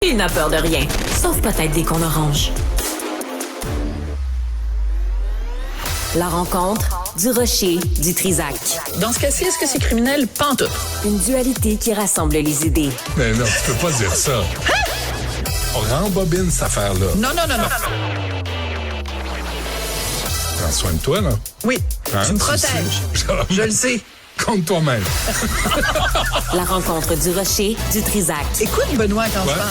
il n'a peur de rien, sauf peut-être des cônes oranges. La rencontre du rocher du Trisac. Dans ce cas-ci, est-ce que c'est criminel? Pantoute. Une dualité qui rassemble les idées. Mais non, tu peux pas dire ça. On rembobine cette affaire-là. Non. Prends soin de toi, là. Oui, Hein? tu me protèges. Je le sais. Compte toi-même. La rencontre du rocher du Trisac. Écoute, Benoît, quand Ouais. je parle.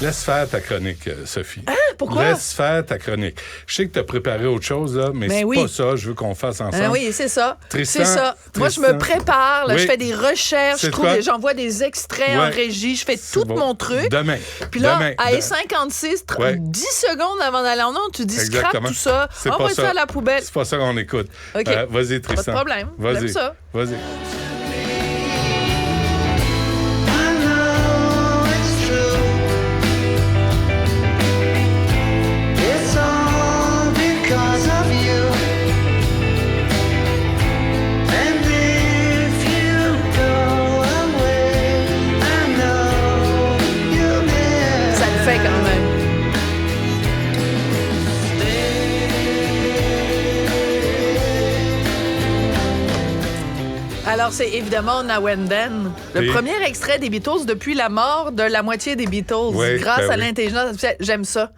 Laisse faire ta chronique, Sophie. Hein? Pourquoi? Laisse faire ta chronique. Je sais que tu as préparé autre chose, là, mais c'est oui. pas ça. Je veux qu'on fasse ensemble. Oui, c'est ça. Tristan, C'est ça. Moi, je Tristan. me prépare, là, Oui. je fais des recherches, C'est quoi? j'envoie des extraits en régie, je fais C'est tout bon. mon truc. Demain. Puis là, Demain. à 56, Ouais. 10 secondes avant d'aller en onde, tu dis scrap Exactement. tout ça, C'est pas envoie ça à la poubelle. C'est pas ça qu'on écoute. OK. Vas-y, Tristan. Pas de problème. Vas-y. J'aime ça. Vas-y. Ça le fait quand même. Alors, c'est évidemment Nawenden, le Oui. premier extrait des Beatles depuis la mort de la moitié des Beatles, Oui, grâce ben à oui. l'intelligence artificielle. J'aime ça.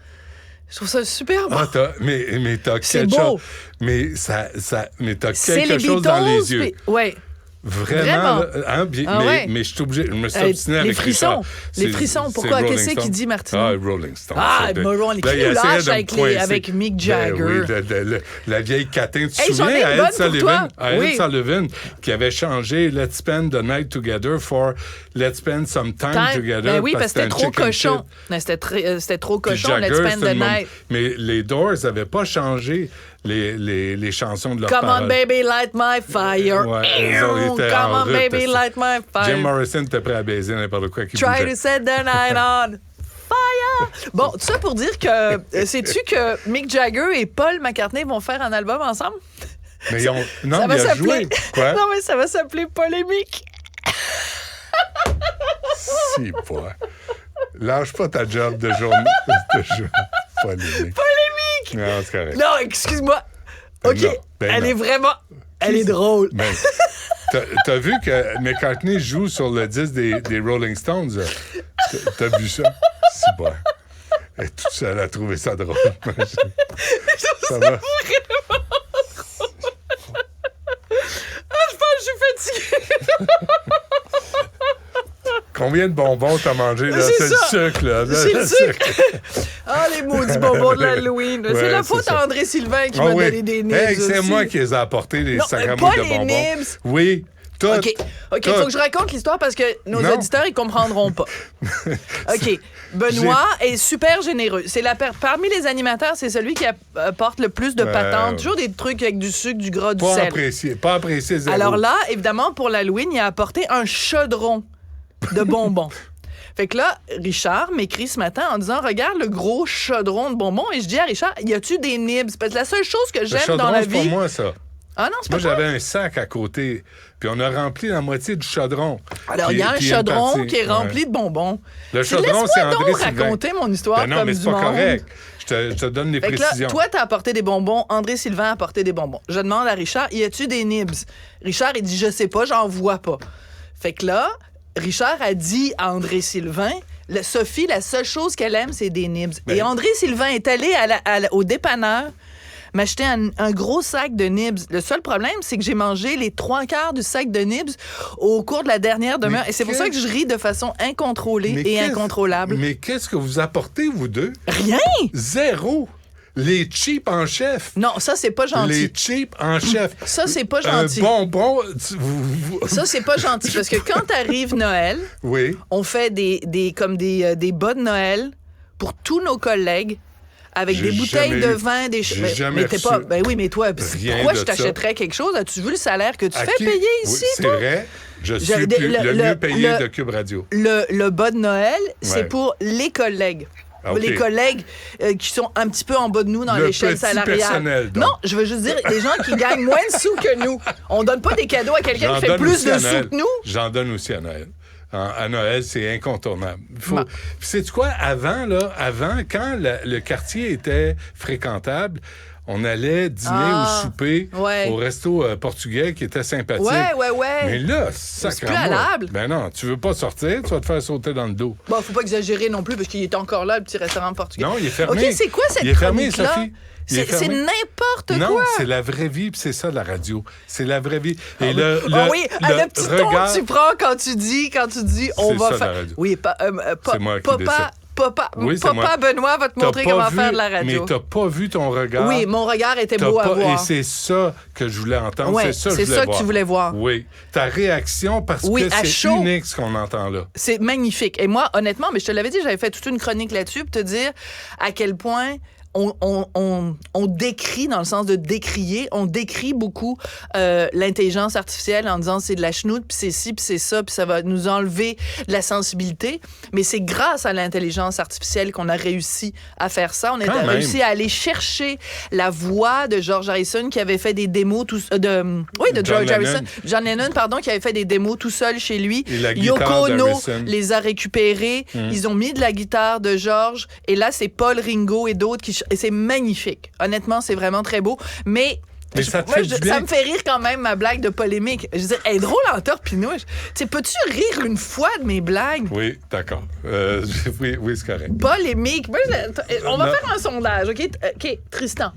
Je trouve ça super beau. Ah, mais t'as C'est quelque beau. chose. Mais t'as C'est quelque les chose Beatles. dans les yeux. Oui. Vraiment. Vraiment. Là, hein, Ah ouais. mais je suis obligé. Je me suis obstiné les avec frissons. Richard. Les C'est- frissons. c'est Pourquoi? Rolling Qu'est-ce qu'il Stone. dit, Martineau? Ah, Rolling Stone. Ah, C'est de- Rolling Là, il Stone. essayait Lâche de me avec coincer. avec Mick Jagger. Ben oui, la vieille catin. Tu te Hey, j'en ai souviens, une bonne pour toi. Ed Oui. Sullivan, qui avait changé Let's Spend the Night Together for Let's Spend Some Time Together. Ben oui, parce que c'était un trop chicken cochon. shit. Ben, c'était trop Puis cochon, Jagger, Let's Spend c'était the le moment- Night. Mais les Doors n'avaient pas changé les chansons de leur Come on, paroles. baby, light my fire. Ouais, eux autres étaient Come en on, route, baby, c'est- light my fire. Jim Morrison était prêt à baiser n'importe quoi qui Try bougeait. to set the night on fire. Bon, tout ça pour dire que, sais-tu que Mick Jagger et Paul McCartney vont faire un album ensemble? Mais ils ont... Non, Ça mais va il a joué. s'appeler... Quoi? Non, mais ça va s'appeler Polémique. Si, pas. Lâche pas ta job de journée. Polémique. Non, c'est correct. Non, excuse-moi. OK, Non, ben elle non. est vraiment... Elle est drôle. Ben, t'as vu que McCartney joue sur le disque des Rolling Stones? T'as vu ça? Si, pas. Elle est toute seule à trouver ça drôle. Ça va? Je pense que je suis fatiguée. Combien de bonbons t'as mangé? Là? C'est C'est le ça. sucre, là. C'est le sucre. Ah, les maudits bonbons de l'Halloween. Ouais, c'est la c'est faute ça. à André Sylvain qui Ah m'a oui. donné des nibs. Hey, c'est aussi. moi qui les ai apportés, les Non, sacramouilles pas de les bonbons. nibs. Oui, tout. OK, il Tout. faut que je raconte l'histoire parce que nos Non. auditeurs, ils comprendront pas. OK, Benoît est super généreux. C'est parmi les animateurs, c'est celui qui apporte le plus de patentes. Toujours des trucs avec du sucre, du gras, du Pas sel. apprécié, pas apprécié zéro. Alors là, évidemment, pour l'Halloween, il a apporté un chaudron de bonbons. Fait que là, Richard m'écrit ce matin en disant « Regarde le gros chaudron de bonbons. » Et je dis à Richard « Y a-tu des nibs? » Parce que la seule chose que le j'aime chaudron, dans la c'est pas vie... moi, ça. Ah non, c'est pas Moi, toi? j'avais un sac à côté, puis on a rempli la moitié du chaudron. Alors, il Puis- y a un puis une chaudron partie, qui est rempli ouais. de bonbons. Le chaudron, c'est André donc Sylvain. raconter mon histoire Ben non, comme mais du c'est pas monde. correct. Je te donne les Fait que là, précisions. toi, t'as apporté des bonbons. André Sylvain a apporté des bonbons. Je demande à Richard, y a-tu des nibs? Richard, il dit, je sais pas, j'en vois pas. Fait que là, Richard a dit à André Sylvain, Sophie, la seule chose qu'elle aime, c'est des nibs. Ben- Et André Sylvain est allé au dépanneur m'acheter un gros sac de nibs. Le seul problème, c'est que j'ai mangé les 3/4 du sac de nibs au cours de la dernière demeure. Mais Et c'est pour ça que je ris de façon incontrôlée Mais et qu'est-ce- incontrôlable. Mais qu'est-ce que vous apportez, vous deux? Rien! Zéro. Les cheap en chef. Non, ça, c'est pas gentil. Les cheap en chef. Ça, c'est pas gentil. Un bonbon... Ça, c'est pas gentil. Parce que quand arrive Noël, Oui. on fait des bas de Noël pour tous nos collègues avec J'ai des bouteilles jamais de eu- vin, des j'ai mais jamais t'es reçu pas. Ben oui, mais toi, rien pourquoi de je ça. t'achèterais quelque chose? As-tu vu le salaire que tu À fais qui? payer Oui, ici, c'est toi? vrai. Je suis Je- le le- mieux payé le- de Cube Radio. Le bas de Noël, c'est Ouais. pour les collègues. Ah, OK. Les collègues qui sont un petit peu en bas de nous dans Le l'échelle petit salariale. personnel, donc. Non, je veux juste dire, les gens qui gagnent moins de sous que nous. On donne pas des cadeaux à quelqu'un J'en qui fait donne plus aussi de à sous Noël. que nous. J'en donne aussi à Noël. À Noël, c'est incontournable. Bon. Puis sais-tu quoi? Avant, quand le quartier était fréquentable, on allait dîner ou souper au resto portugais qui était sympathique. Ouais. Mais là, c'est plus halable. Ben non, tu veux pas sortir, tu vas te faire sauter dans le dos. Bon, faut pas exagérer non plus, parce qu'il est encore là, le petit restaurant portugais. Non, il est fermé. OK, c'est quoi cette chronique-là? Il est fermé, Sophie. C'est n'importe quoi. Non, c'est la vraie vie, puis c'est ça, la radio. C'est la vraie vie. Et le petit ton que tu prends quand tu dis on va faire... Oui, c'est moi qui décide. Papa Benoît va te montrer comment faire de la radio. Mais t'as pas vu ton regard. Oui, mon regard était beau à voir. Et c'est ça que je voulais entendre. Ouais, c'est ça que tu voulais voir. Oui. Ta réaction, parce que c'est unique ce qu'on entend là. C'est magnifique. Et moi, honnêtement, mais je te l'avais dit, j'avais fait toute une chronique là-dessus pour te dire à quel point... On décrit, dans le sens de décrier, on décrit beaucoup l'intelligence artificielle en disant c'est de la chenoute, puis c'est ci, puis c'est ça, puis ça va nous enlever de la sensibilité. Mais c'est grâce à l'intelligence artificielle qu'on a réussi à faire ça. On a réussi à aller chercher la voix de George Harrison qui avait fait des démos de George Harrison. John Lennon, pardon, qui avait fait des démos tout seul chez lui. Yoko Ono les a récupérés. Ils ont mis de la guitare de George. Et là, c'est Paul Ringo et d'autres et c'est magnifique. Honnêtement, c'est vraiment très beau. Mais ça me fait rire quand même, ma blague de polémique. Je veux dire, elle est drôle en torpinouche. Tu sais, peux-tu rire une fois de mes blagues? Oui, d'accord. Oui, c'est correct. Polémique. On va faire un sondage, OK? OK, Tristan.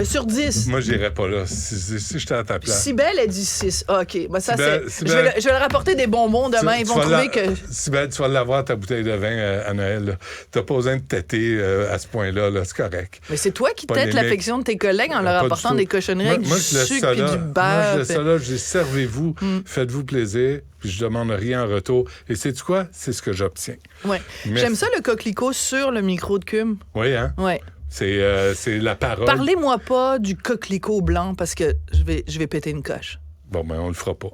Sur 10. Moi, j'irais pas là, si j'étais à ta place. Sibelle a dit 6. OK. Ben, ça, je vais leur apporter des bonbons demain. Ils vont trouver que... Sibelle, tu vas l'avoir, ta bouteille de vin à Noël. T'as pas besoin de têter à ce point-là. Là. C'est correct. Mais c'est toi qui têtes l'affection de tes collègues en leur apportant des cochonneries avec du sucre et du beurre. Moi, je laisse ça là. Je dis, servez-vous, faites-vous plaisir, puis je demande rien en retour. Et sais-tu quoi? C'est ce que j'obtiens. Ouais. J'aime ça, le coquelicot sur le micro de Cum. Oui, hein? Oui. C'est la parole. Parlez-moi pas du coquelicot blanc parce que je vais péter une coche. Bon, ben, on le fera pas.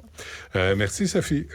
Merci, Sophie.